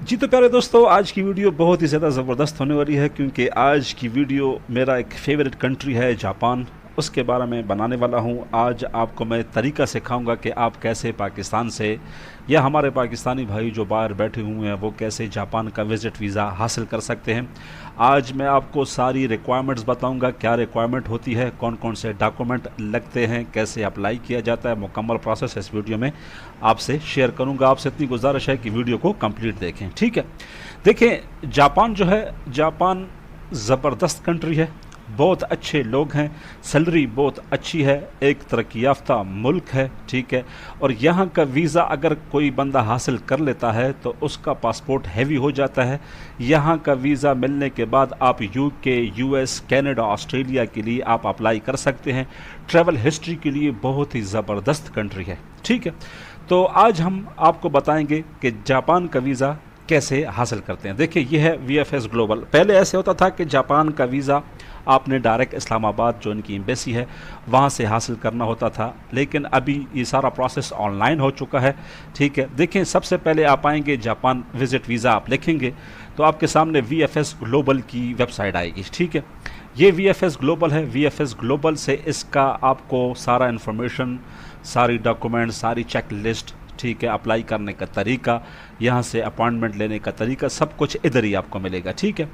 जी तो प्यारे दोस्तों, आज की वीडियो बहुत ही ज़्यादा ज़बरदस्त होने वाली है क्योंकि आज की वीडियो मेरा एक फेवरेट कंट्री है जापान, उसके बारे में बनाने वाला हूं। आज आपको मैं तरीका सिखाऊंगा कि आप कैसे पाकिस्तान से या हमारे पाकिस्तानी भाई जो बाहर बैठे हुए हैं वो कैसे जापान का विज़िट वीज़ा हासिल कर सकते हैं। आज मैं आपको सारी रिक्वायरमेंट्स बताऊंगा, क्या रिक्वायरमेंट होती है, कौन कौन से डॉक्यूमेंट लगते हैं, कैसे अप्लाई किया जाता है। मुकम्मल प्रोसेस इस वीडियो में आपसे शेयर करूंगा। आपसे इतनी गुजारिश है कि वीडियो को कंप्लीट देखें, ठीक है। देखें, जापान जो है, जापान ज़बरदस्त कंट्री है, बहुत अच्छे लोग हैं, सैलरी बहुत अच्छी है, एक तरक्की याफ्ता मुल्क है, ठीक है। और यहाँ का वीज़ा अगर कोई बंदा हासिल कर लेता है तो उसका पासपोर्ट हैवी हो जाता है। यहाँ का वीज़ा मिलने के बाद आप यूके, यूएस, कनाडा, ऑस्ट्रेलिया के लिए आप अप्लाई कर सकते हैं। ट्रैवल हिस्ट्री के लिए बहुत ही ज़बरदस्त कंट्री है, ठीक है। तो आज हम आपको बताएंगे कि जापान का वीज़ा कैसे हासिल करते हैं। देखिए, ये है VFS ग्लोबल। पहले ऐसे होता था कि जापान का वीज़ा आपने डायरेक्ट इस्लामाबाद जो इनकी एम्बेसी है वहाँ से हासिल करना होता था, लेकिन अभी ये सारा प्रोसेस ऑनलाइन हो चुका है, ठीक है। देखें, सबसे पहले आप आएंगे जापान विज़िट वीज़ा आप लिखेंगे तो आपके सामने VFS ग्लोबल की वेबसाइट आएगी, ठीक है। ये VFS ग्लोबल है। VFS ग्लोबल से इसका आपको सारा इन्फॉर्मेशन, सारी डॉक्यूमेंट, सारी चेक लिस्ट, ठीक है, अप्लाई करने का तरीका, यहाँ से अपॉइंटमेंट लेने का तरीका, सब कुछ इधर ही आपको मिलेगा, ठीक है।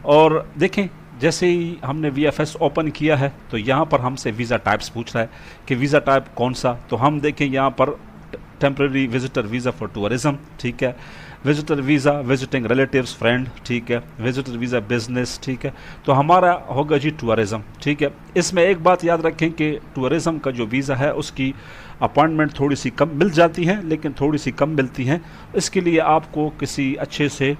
और देखें, जैसे ही हमने VFS ओपन किया है तो यहाँ पर हमसे वीज़ा टाइप्स पूछ रहा है कि वीज़ा टाइप कौन सा। तो हम देखें यहाँ पर temporary visitor visa for tourism, ठीक है, visitor visa visiting relatives friend, ठीक है, विजिटर वीज़ा बिजनेस, ठीक है। तो हमारा होगा जी टूरिज़म, ठीक है। इसमें एक बात याद रखें कि टूरिज़म का जो वीज़ा है उसकी अपॉइंटमेंट थोड़ी सी कम मिल जाती हैं, लेकिन थोड़ी सी कम मिलती हैं। इसके लिए आपको किसी अच्छे से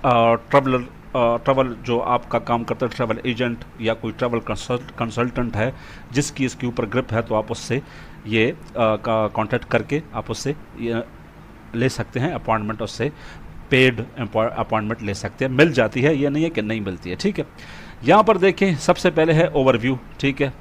ट्रैवल जो आपका काम करता है, ट्रैवल एजेंट या कोई ट्रैवल कंसल्टेंट है जिसकी इसके ऊपर ग्रिप है, तो आप उससे ये कांटेक्ट करके आप उससे ले सकते हैं अपॉइंटमेंट, उससे पेड अपॉइंटमेंट ले सकते हैं। मिल जाती है, ये नहीं है कि नहीं मिलती है, ठीक है। यहाँ पर देखें, सबसे पहले है ओवरव्यू, ठीक है।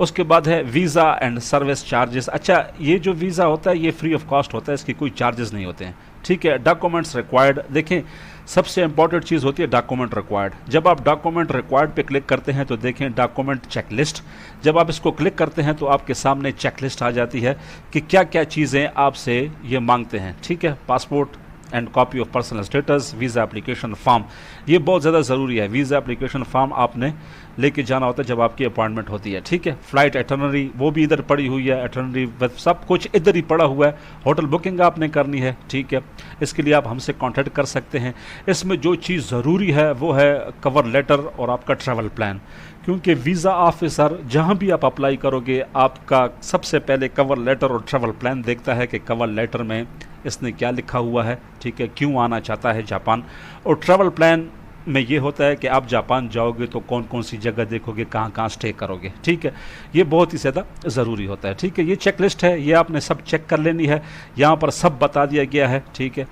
उसके बाद है वीज़ा एंड सर्विस चार्जेस। अच्छा, ये जो वीज़ा होता है ये फ्री ऑफ कॉस्ट होता है, इसकी कोई चार्जेस नहीं होते हैं, ठीक है। डॉक्यूमेंट्स रिक्वायर्ड, देखें सबसे इंपॉर्टेंट चीज़ होती है डॉक्यूमेंट रिक्वायर्ड। जब आप डॉक्यूमेंट रिक्वायर्ड पे क्लिक करते हैं तो देखें डॉक्यूमेंट चेकलिस्ट। जब आप इसको क्लिक करते हैं तो आपके सामने चेकलिस्ट आ जाती है कि क्या क्या चीज़ें आपसे ये मांगते हैं, ठीक है। Passport and copy of personal status, visa application form, ये बहुत ज़्यादा ज़रूरी है। वीज़ा एप्लीकेशन फॉर्म आपने लेके जाना होता है जब आपकी अपॉइंटमेंट होती है, ठीक है। फ्लाइट एटनरी वो भी इधर पड़ी हुई है, एटनरी सब कुछ इधर ही पड़ा हुआ है। होटल बुकिंग आपने करनी है, ठीक है। इसके लिए आप हमसे कांटेक्ट कर सकते हैं। इसमें जो चीज़ ज़रूरी है वो है कवर लेटर और आपका ट्रैवल प्लान, क्योंकि वीज़ा ऑफिसर जहां भी आप अप्लाई करोगे आपका सबसे पहले कवर लेटर और ट्रैवल प्लान देखता है कि कवर लेटर में इसने क्या लिखा हुआ है, ठीक है, क्यों आना चाहता है जापान। और ट्रैवल प्लान में ये होता है कि आप जापान जाओगे तो कौन कौन सी जगह देखोगे, कहाँ कहाँ स्टे करोगे, ठीक है। ये बहुत ही ज़्यादा ज़रूरी होता है, ठीक है। ये चेकलिस्ट है, ये आपने सब चेक कर लेनी है, यहाँ पर सब बता दिया गया है, ठीक है।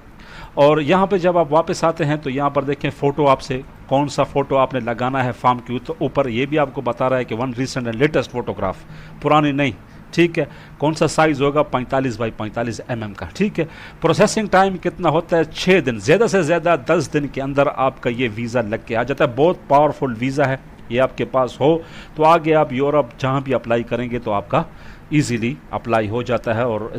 और यहाँ पे जब आप वापस आते हैं तो यहाँ पर देखें फ़ोटो, आपसे कौन सा फ़ोटो आपने लगाना है फॉर्म के ऊपर, ये भी आपको बता रहा है कि one recent and latest photograph, पुरानी नहीं, ठीक है। कौन सा साइज़ होगा, 45 बाई 45 mm का, ठीक है। प्रोसेसिंग टाइम कितना होता है, 6 दिन, ज़्यादा से ज़्यादा 10 दिन के अंदर आपका ये वीज़ा लग के आ जाता है। बहुत पावरफुल वीज़ा है, ये आपके पास हो तो आगे आप यूरोप जहाँ भी अप्लाई करेंगे तो आपका ईजीली अप्लाई हो जाता है और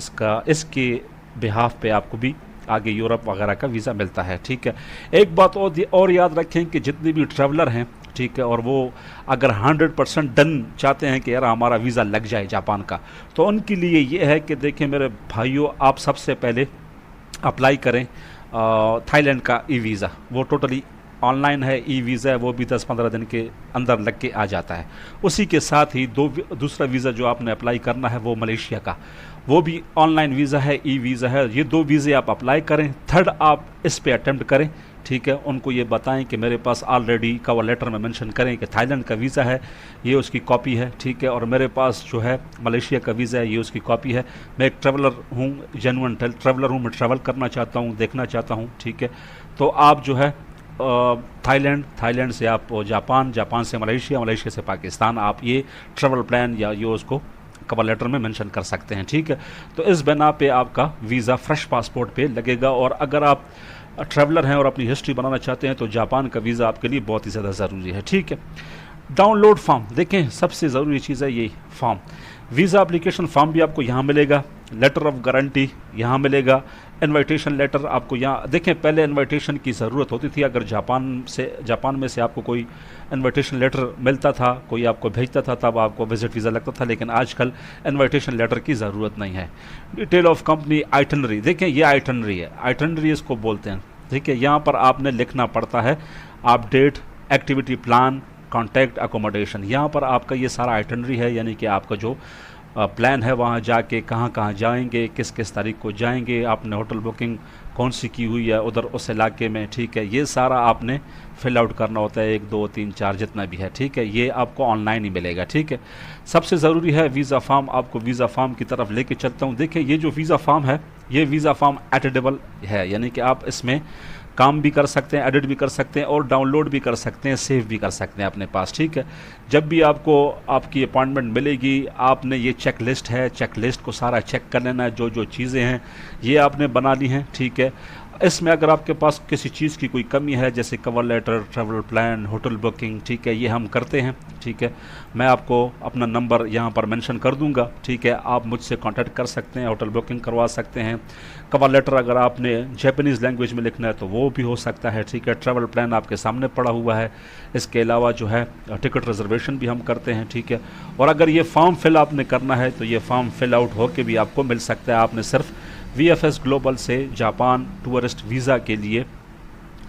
इसके बिहाफ पे आपको भी आगे यूरोप वगैरह का वीज़ा मिलता है, ठीक है। एक बात और याद रखें कि जितने भी ट्रैवलर हैं, ठीक है, और वो अगर 100% डन चाहते हैं कि यार हमारा वीज़ा लग जाए जापान का, तो उनके लिए ये है कि देखें मेरे भाइयों, आप सबसे पहले अप्लाई करें थाईलैंड का वीज़ा। वो टोटली ऑनलाइन है, वीज़ा है, वो भी 10-15 दिन के अंदर लग के आ जाता है। उसी के साथ ही दूसरा वीज़ा जो आपने अप्लाई करना है वो मलेशिया का, वो भी ऑनलाइन वीज़ा है, वीज़ा है। ये 2 वीज़े आप अप्लाई करें, थर्ड आप इस पे अटेम्प्ट करें, ठीक है। उनको ये बताएं कि मेरे पास ऑलरेडी कवर लेटर में मेंशन करें कि थाईलैंड का वीज़ा है, ये उसकी कॉपी है, ठीक है, और मेरे पास जो है मलेशिया का वीज़ा है, ये उसकी कॉपी है। मैं एक ट्रैवलर हूँ, जेन्युइन ट्रैवलर हूँ, मैं ट्रैवल करना चाहता हूँ, देखना चाहता हूँ, ठीक है। तो आप जो है थाईलैंड से आप जापान से मलेशिया, मलेशिया से पाकिस्तान, आप ये ट्रैवल प्लान या ये उसको कवर लेटर में मेंशन कर सकते हैं, ठीक है। तो इस बिना पे आपका वीज़ा फ्रेश पासपोर्ट पे लगेगा। और अगर आप ट्रैवलर हैं और अपनी हिस्ट्री बनाना चाहते हैं तो जापान का वीज़ा आपके लिए बहुत ही ज़्यादा ज़रूरी है। ठीक है, डाउनलोड फॉर्म, देखें सबसे ज़रूरी चीज़ है ये फॉर्म। वीज़ा एप्लीकेशन फॉर्म भी आपको यहाँ मिलेगा, लेटर ऑफ गारंटी यहाँ मिलेगा, इनविटेशन लेटर आपको यहाँ, देखें पहले इनविटेशन की ज़रूरत होती थी, अगर जापान में से आपको कोई इनविटेशन लेटर मिलता था, कोई आपको भेजता था, तब आपको विजिट वीज़ा लगता था, लेकिन आजकल इनविटेशन लेटर की ज़रूरत नहीं है। डिटेल ऑफ कंपनी आइटनरी, देखें ये आइटनरी है, आइटनरी इसको बोलते हैं। ठीक है, यहाँ पर आपने लिखना पड़ता है update, activity plan, contact, accommodation. यहाँ पर आपका ये सारा आइटनरी है, यानी कि आपका जो प्लान है वहाँ जाके कहाँ कहाँ जाएंगे, किस किस तारीख को जाएंगे, आपने होटल बुकिंग कौन सी की हुई है उधर उस इलाके में। ठीक है, ये सारा आपने फिल आउट करना होता है, 1 2 3 4 जितना भी है। ठीक है, ये आपको ऑनलाइन ही मिलेगा। ठीक है, सबसे ज़रूरी है वीज़ा फॉर्म। आपको वीज़ा फॉर्म की तरफ लेके चलता हूँ। देखिए ये जो वीज़ा फॉर्म है, ये वीज़ा फॉर्म एडिटेबल है, यानी कि आप इसमें काम भी कर सकते हैं, एडिट भी कर सकते हैं और डाउनलोड भी कर सकते हैं, सेव भी कर सकते हैं अपने पास। ठीक है, जब भी आपको आपकी अपॉइंटमेंट मिलेगी, आपने ये चेक लिस्ट है, चेक लिस्ट को सारा चेक कर लेना है, जो जो चीज़ें हैं ये आपने बना ली हैं। ठीक है, इसमें अगर आपके पास किसी चीज़ की कोई कमी है, जैसे cover letter, travel plan, hotel booking, ठीक है, ये हम करते हैं। ठीक है, मैं आपको अपना नंबर यहाँ पर मेंशन कर दूंगा। ठीक है, आप मुझसे कांटेक्ट कर सकते हैं, होटल बुकिंग करवा सकते हैं। कवर लेटर अगर आपने जापानीज़ लैंग्वेज में लिखना है तो वो भी हो सकता है। ठीक है, ट्रैवल प्लान आपके सामने पड़ा हुआ है। इसके अलावा जो है टिकट रिजर्वेशन भी हम करते हैं। ठीक है, और अगर ये फॉर्म फिल आपने करना है तो ये फॉर्म फिल आउट होकर भी आपको मिल सकता है। आपने सिर्फ VFS ग्लोबल से जापान टूरिस्ट वीज़ा के लिए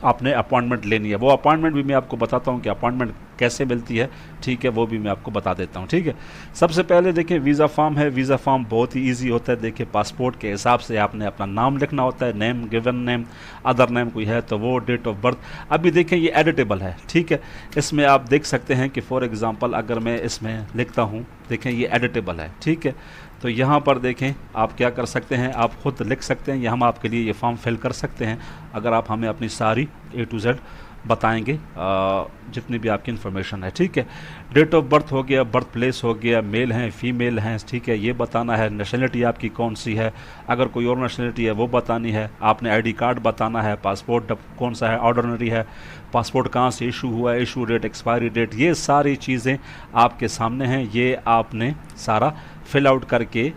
आपने अपॉइंटमेंट लेनी है। वो अपॉइंटमेंट भी मैं आपको बताता हूँ कि अपॉइंटमेंट कैसे मिलती है। ठीक है, वो भी मैं आपको बता देता हूँ। ठीक है, सबसे पहले देखिए वीज़ा फॉर्म है। वीज़ा फॉर्म बहुत ही इजी होता है। देखिए पासपोर्ट के हिसाब से आपने अपना नाम लिखना होता है, name, given name, other name कोई है तो वो, डेट ऑफ बर्थ। अभी देखें ये एडिटेबल है। ठीक है, इसमें आप देख सकते हैं कि फॉर एग्ज़ाम्पल अगर मैं इसमें लिखता हूँ, देखें ये एडिटेबल है। ठीक है, तो यहाँ पर देखें आप क्या कर सकते हैं, आप खुद लिख सकते हैं या हम आपके लिए ये फॉर्म फिल कर सकते हैं अगर आप हमें अपनी सारी A to Z बताएंगे, जितनी भी आपकी इन्फॉर्मेशन है। ठीक है, डेट ऑफ बर्थ हो गया, बर्थ प्लेस हो गया, मेल हैं फीमेल हैं, ठीक है, ये बताना है। नेशनलिटी आपकी कौन सी है, अगर कोई और नेशनलिटी है वो बतानी है। आपने ID कार्ड बताना है। पासपोर्ट कौन सा है, ऑर्डिनरी है, पासपोर्ट कहाँ से इशू हुआ है, इशू डेट, एक्सपायरी डेट, ये सारी चीज़ें आपके सामने हैं। ये आपने सारा फिल आउट करके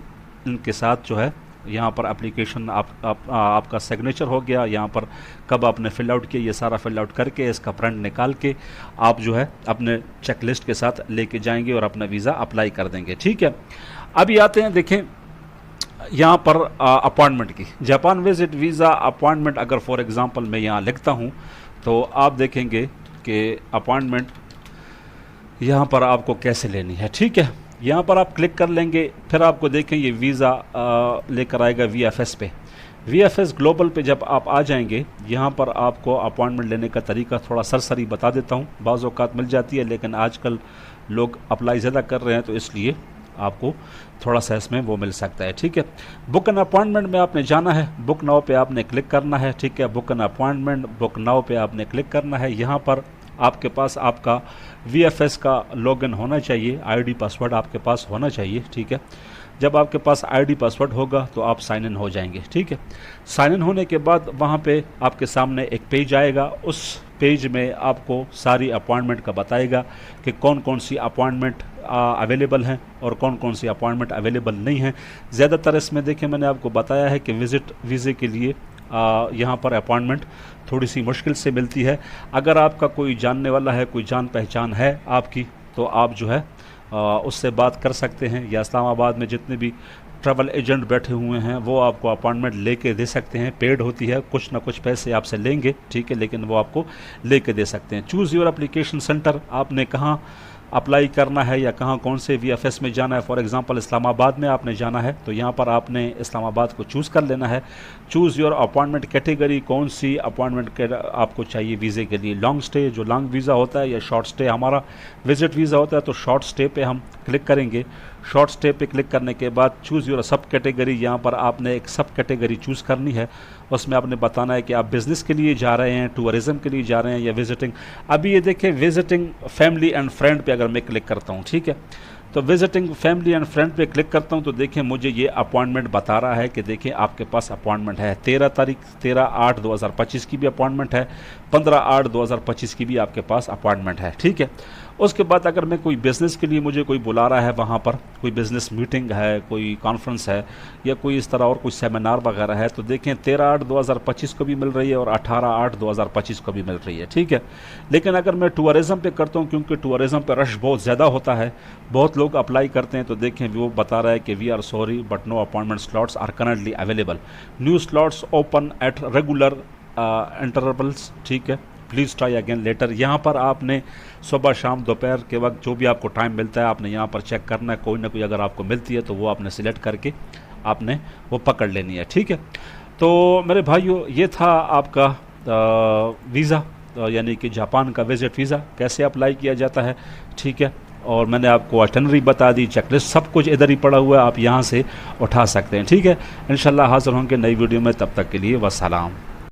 इनके साथ जो है यहाँ पर एप्लीकेशन आपका सिग्नेचर हो गया। यहाँ पर कब आपने फिल आउट किया, ये सारा फिल आउट करके इसका प्रिंट निकाल के आप जो है अपने चेक लिस्ट के साथ लेके जाएंगे और अपना वीज़ा अप्लाई कर देंगे। ठीक है, अभी आते हैं, देखें यहाँ पर अपॉइंटमेंट की, जापान विजिट वीज़ा अपॉइंटमेंट। अगर फॉर एग्ज़ाम्पल मैं यहाँ लिखता हूँ तो आप देखेंगे कि अपॉइंटमेंट यहाँ पर आपको कैसे लेनी है। ठीक है, यहाँ पर आप क्लिक कर लेंगे, फिर आपको देखें ये वीज़ा लेकर आएगा VFS पे। VFS ग्लोबल पे जब आप आ जाएंगे, यहाँ पर आपको अपॉइंटमेंट लेने का तरीका थोड़ा सरसरी बता देता हूँ। बाज़ औक़ात मिल जाती है लेकिन आजकल लोग अप्लाई ज़्यादा कर रहे हैं तो इसलिए आपको थोड़ा सा इसमें वो मिल सकता है। ठीक है, बुक एन अपॉइंटमेंट में आपने जाना है, बुक नाउ पे आपने क्लिक करना है। ठीक है, book an appointment, book now पे आपने क्लिक करना है। यहाँ पर आपके पास आपका VFS का लॉगिन होना चाहिए, ID पासवर्ड आपके पास होना चाहिए। ठीक है, जब आपके पास ID पासवर्ड होगा तो आप साइन इन हो जाएंगे। ठीक है, साइन इन होने के बाद वहाँ पे आपके सामने एक पेज आएगा। उस पेज में आपको सारी अपॉइंटमेंट का बताएगा कि कौन कौन सी अपॉइंटमेंट अवेलेबल हैं और कौन कौन सी अपॉइंटमेंट अवेलेबल नहीं हैं। ज़्यादातर इसमें देखिए मैंने आपको बताया है कि विज़िट वीज़े के लिए यहाँ पर अपॉइंटमेंट थोड़ी सी मुश्किल से मिलती है। अगर आपका कोई जानने वाला है, कोई जान पहचान है आपकी, तो आप जो है उससे बात कर सकते हैं, या इस्लामाबाद में जितने भी ट्रैवल एजेंट बैठे हुए हैं वो आपको अपॉइंटमेंट लेके दे सकते हैं। पेड होती है, कुछ ना कुछ पैसे आपसे लेंगे। ठीक है, लेकिन वो आपको लेके दे सकते हैं। चूज़ योर एप्लीकेशन सेंटर, आपने कहाँ अप्लाई करना है या कहाँ कौन से VFS में जाना है। फॉर एग्जांपल इस्लामाबाद में आपने जाना है तो यहाँ पर आपने इस्लामाबाद को चूज़ कर लेना है। चूज़ योर अपॉइंटमेंट कैटेगरी, कौन सी अपॉइंटमेंट आपको चाहिए वीज़े के लिए, लॉन्ग स्टे जो लॉन्ग वीज़ा होता है या शॉर्ट स्टे। हमारा विजिट वीज़ा होता है तो शॉर्ट स्टे पे हम क्लिक करेंगे। शॉर्ट स्टे पे क्लिक करने के बाद चूज़ योर सब कैटेगरी, यहाँ पर आपने एक सब कैटेगरी चूज़ करनी है। उसमें आपने बताना है कि आप बिज़नेस के लिए जा रहे हैं, टूरिज़म के लिए जा रहे हैं या विजिटिंग। अभी ये देखें विजिटिंग फैमिली एंड फ्रेंड पे अगर मैं क्लिक करता हूँ, ठीक है, तो विजिटिंग फैमिली एंड फ्रेंड पे क्लिक करता हूँ तो देखें मुझे ये अपॉइंटमेंट बता रहा है कि देखें आपके पास अपॉइंटमेंट है 13/8/2025 की भी अपॉइंटमेंट है, 15/8/2025 की भी आपके पास अपॉइंटमेंट है। ठीक है, उसके बाद अगर मैं कोई बिज़नेस के लिए मुझे कोई बुला रहा है, वहाँ पर कोई बिज़नेस मीटिंग है, कोई कॉन्फ्रेंस है या कोई इस तरह और कोई सेमिनार वगैरह है, तो देखें 13/8/2025 को भी मिल रही है और 18/8/2025 को भी मिल रही है। ठीक है, लेकिन अगर मैं टूरिज़म पे करता हूँ, क्योंकि टूरिज़म पे रश बहुत ज़्यादा होता है, बहुत लोग अप्लाई करते हैं, तो देखें वो बता रहा है कि we are sorry but no appointment slots are currently available, new slots open at regular intervals. ठीक है, प्लीज़ ट्राई अगेन लेटर। यहाँ पर आपने सुबह शाम दोपहर के वक्त जो भी आपको टाइम मिलता है आपने यहाँ पर चेक करना है, कोई ना कोई अगर आपको मिलती है तो वो आपने सिलेक्ट करके आपने वो पकड़ लेनी है। ठीक है, तो मेरे भाइयों ये था आपका वीज़ा, यानी कि जापान का विज़िट वीज़ा कैसे अप्लाई किया जाता है। ठीक है, और मैंने आपको आइटनरी बता दी, चेकलिस्ट सब कुछ इधर ही पड़ा हुआ है, आप यहाँ से उठा सकते हैं। ठीक है, इंशाल्लाह हाज़िर होंगे नई वीडियो में, तब तक के लिए वस्सलाम।